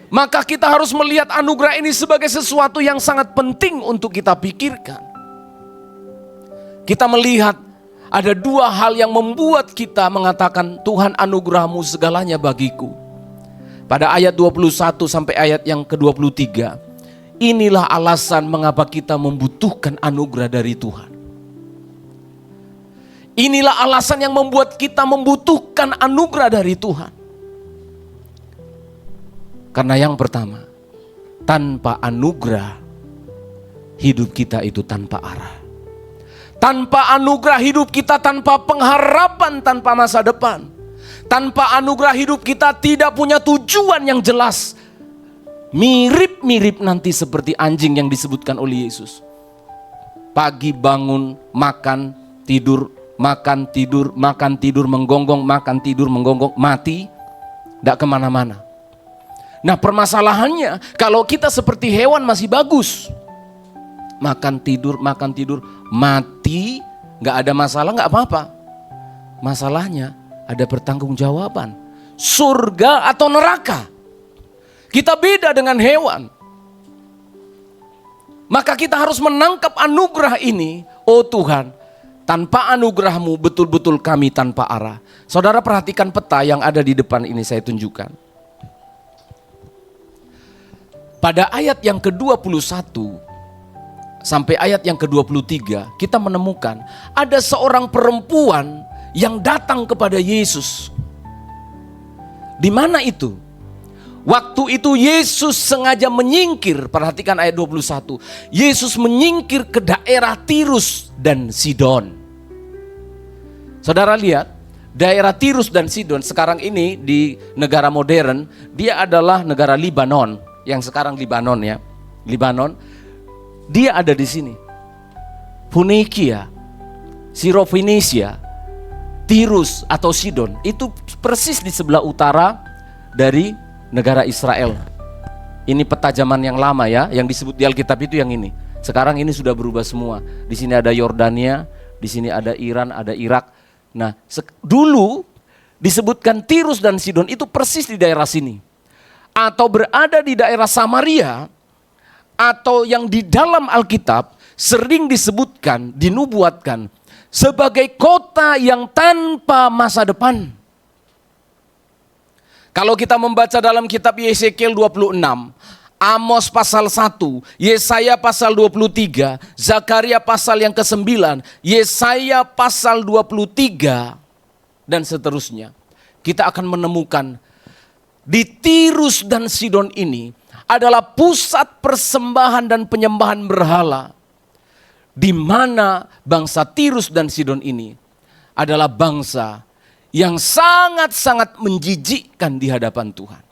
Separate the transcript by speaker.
Speaker 1: Maka kita harus melihat anugerah ini sebagai sesuatu yang sangat penting untuk kita pikirkan. Kita melihat ada dua hal yang membuat kita mengatakan Tuhan anugerah-Mu segalanya bagiku. Pada ayat 21 sampai ayat yang ke-23. Inilah alasan mengapa kita membutuhkan anugerah dari Tuhan. Inilah alasan yang membuat kita membutuhkan anugerah dari Tuhan. Karena yang pertama, tanpa anugerah, hidup kita itu tanpa arah. Tanpa anugerah hidup kita tanpa pengharapan, tanpa masa depan. Tanpa anugerah hidup kita tidak punya tujuan yang jelas. Mirip-mirip nanti seperti anjing yang disebutkan oleh Yesus. Pagi bangun, makan, tidur, makan, tidur, makan, tidur, menggonggong, makan, tidur, menggonggong, mati. Tidak kemana-mana. Nah permasalahannya, kalau kita seperti hewan masih bagus. Makan tidur, mati, gak ada masalah, gak apa-apa. Masalahnya ada pertanggungjawaban. Surga atau neraka. Kita beda dengan hewan. Maka kita harus menangkap anugerah ini. Oh Tuhan, tanpa anugerah-Mu betul-betul kami tanpa arah. Saudara perhatikan peta yang ada di depan ini saya tunjukkan. Pada ayat yang ke-21 sampai ayat yang ke-23 kita menemukan ada seorang perempuan yang datang kepada Yesus. Di mana itu? Waktu itu Yesus sengaja menyingkir, perhatikan ayat 21. Yesus menyingkir ke daerah Tirus dan Sidon. Saudara lihat, daerah Tirus dan Sidon sekarang ini di negara modern, dia adalah negara Libanon. Yang sekarang Libanon ya, Libanon, dia ada di sini. Phoenicia, Syro-Fenisia, Tirus atau Sidon, itu persis di sebelah utara dari negara Israel. Ini peta zaman yang lama ya, yang disebut di Alkitab itu yang ini. Sekarang ini sudah berubah semua. Di sini ada Yordania, di sini ada Iran, ada Irak. Nah, dulu disebutkan Tirus dan Sidon itu persis di daerah sini. Atau berada di daerah Samaria, atau yang di dalam Alkitab sering disebutkan, dinubuatkan sebagai kota yang tanpa masa depan. Kalau kita membaca dalam kitab Yesekiel 26, Amos pasal 1, Yesaya pasal 23, Zakaria pasal yang ke-9, Yesaya pasal 23, dan seterusnya. Kita akan menemukan di Tirus dan Sidon ini adalah pusat persembahan dan penyembahan berhala. Di mana bangsa Tirus dan Sidon ini adalah bangsa yang sangat-sangat menjijikkan di hadapan Tuhan.